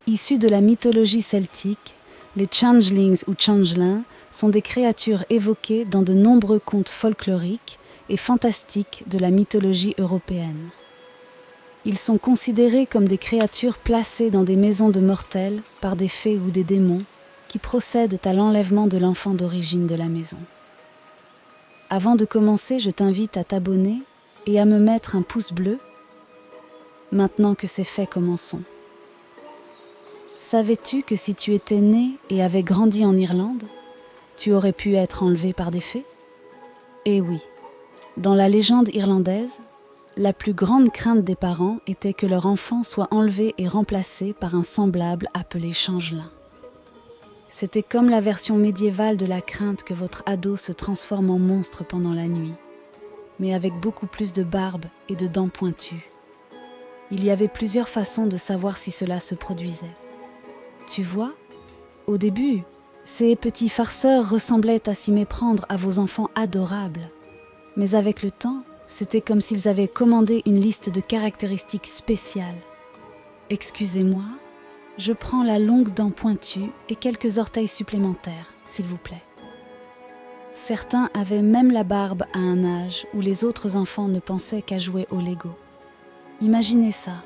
Issus de la mythologie celtique, les changelings ou changelins sont des créatures évoquées dans de nombreux contes folkloriques et fantastiques de la mythologie européenne. Ils sont considérés comme des créatures placées dans des maisons de mortels par des fées ou des démons qui procèdent à l'enlèvement de l'enfant d'origine de la maison. Avant de commencer, je t'invite à t'abonner et à me mettre un pouce bleu. Maintenant que c'est fait, commençons. Savais-tu que si tu étais né et avais grandi en Irlande, tu aurais pu être enlevé par des fées? Eh oui, dans la légende irlandaise, la plus grande crainte des parents était que leur enfant soit enlevé et remplacé par un semblable appelé changelin. C'était comme la version médiévale de la crainte que votre ado se transforme en monstre pendant la nuit, mais avec beaucoup plus de barbe et de dents pointues. Il y avait plusieurs façons de savoir si cela se produisait. Tu vois, au début, ces petits farceurs ressemblaient à s'y méprendre à vos enfants adorables. Mais avec le temps, c'était comme s'ils avaient commandé une liste de caractéristiques spéciales. Excusez-moi, je prends la longue dent pointue et quelques orteils supplémentaires, s'il vous plaît. Certains avaient même la barbe à un âge où les autres enfants ne pensaient qu'à jouer au Lego. Imaginez ça.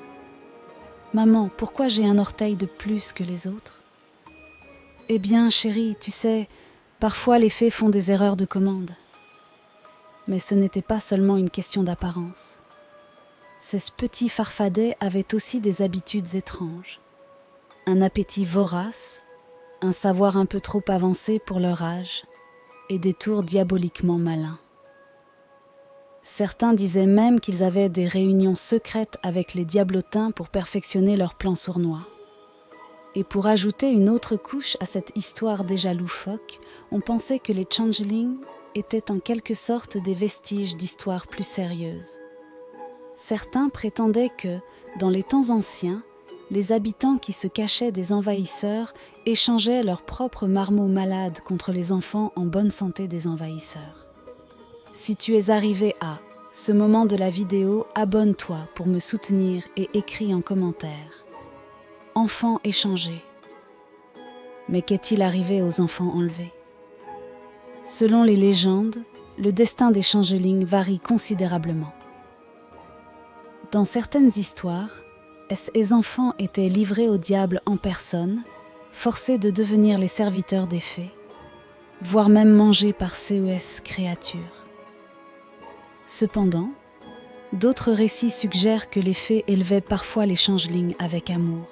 Maman, pourquoi j'ai un orteil de plus que les autres? Eh bien, chérie, tu sais, parfois les fées font des erreurs de commande. Mais ce n'était pas seulement une question d'apparence. Ces petits farfadets avaient aussi des habitudes étranges. Un appétit vorace, un savoir un peu trop avancé pour leur âge, et des tours diaboliquement malins. Certains disaient même qu'ils avaient des réunions secrètes avec les diablotins pour perfectionner leurs plans sournois. Et pour ajouter une autre couche à cette histoire déjà loufoque, on pensait que les changelings étaient en quelque sorte des vestiges d'histoires plus sérieuses. Certains prétendaient que, dans les temps anciens, les habitants qui se cachaient des envahisseurs échangeaient leurs propres marmots malades contre les enfants en bonne santé des envahisseurs. Si tu es arrivé à ce moment de la vidéo, abonne-toi pour me soutenir et écris en commentaire. Enfants échangés. Mais qu'est-il arrivé aux enfants enlevés? Selon les légendes, le destin des changelings varie considérablement. Dans certaines histoires, ces enfants étaient livrés au diable en personne, forcés de devenir les serviteurs des fées, voire même mangés par ces créatures. Cependant, d'autres récits suggèrent que les fées élevaient parfois les changelings avec amour.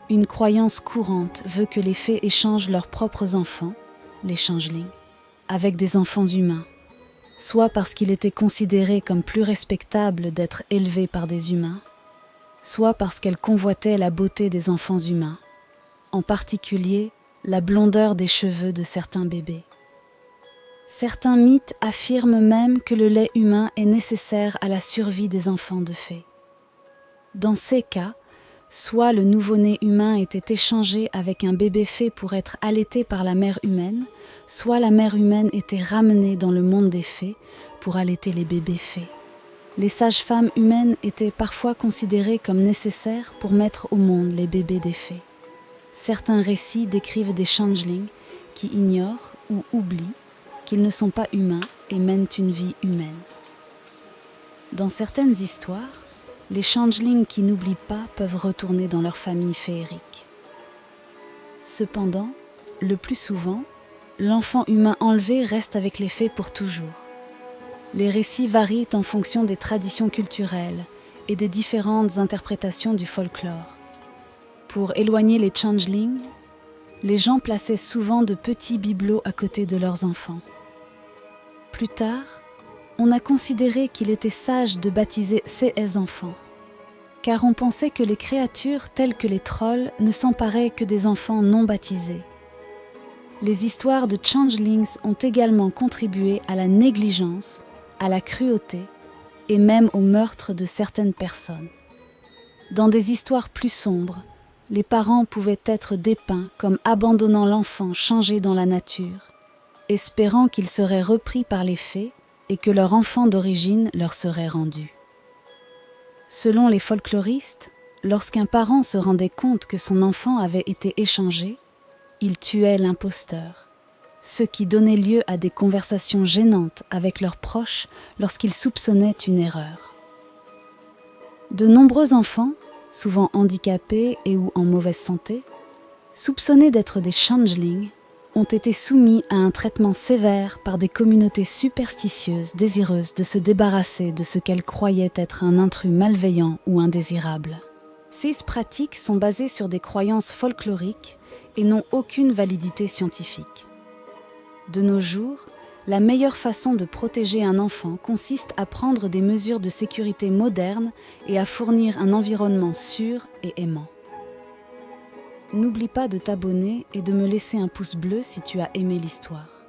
Une croyance courante veut que les fées échangent leurs propres enfants, les changelings, avec des enfants humains, soit parce qu'il était considéré comme plus respectable d'être élevé par des humains, soit parce qu'elles convoitaient la beauté des enfants humains, en particulier la blondeur des cheveux de certains bébés. Certains mythes affirment même que le lait humain est nécessaire à la survie des enfants de fées. Dans ces cas, soit le nouveau-né humain était échangé avec un bébé fée pour être allaité par la mère humaine, soit la mère humaine était ramenée dans le monde des fées pour allaiter les bébés fées. Les sages-femmes humaines étaient parfois considérées comme nécessaires pour mettre au monde les bébés des fées. Certains récits décrivent des changelings qui ignorent ou oublient qu'ils ne sont pas humains et mènent une vie humaine. Dans certaines histoires, les changelings qui n'oublient pas peuvent retourner dans leur famille féerique. Cependant, le plus souvent, l'enfant humain enlevé reste avec les fées pour toujours. Les récits varient en fonction des traditions culturelles et des différentes interprétations du folklore. Pour éloigner les changelings, les gens plaçaient souvent de petits bibelots à côté de leurs enfants. Plus tard, on a considéré qu'il était sage de baptiser ces enfants, car on pensait que les créatures telles que les trolls ne s'emparaient que des enfants non baptisés. Les histoires de changelings ont également contribué à la négligence, à la cruauté et même au meurtre de certaines personnes. Dans des histoires plus sombres, les parents pouvaient être dépeints comme abandonnant l'enfant changé dans la nature, espérant qu'il serait repris par les fées et que leur enfant d'origine leur serait rendu. Selon les folkloristes, lorsqu'un parent se rendait compte que son enfant avait été échangé, il tuait l'imposteur, ce qui donnait lieu à des conversations gênantes avec leurs proches lorsqu'ils soupçonnaient une erreur. De nombreux enfants, souvent handicapés et ou en mauvaise santé, soupçonnés d'être des changelings, ont été soumis à un traitement sévère par des communautés superstitieuses désireuses de se débarrasser de ce qu'elles croyaient être un intrus malveillant ou indésirable. Ces pratiques sont basées sur des croyances folkloriques et n'ont aucune validité scientifique. De nos jours, la meilleure façon de protéger un enfant consiste à prendre des mesures de sécurité modernes et à fournir un environnement sûr et aimant. N'oublie pas de t'abonner et de me laisser un pouce bleu si tu as aimé l'histoire.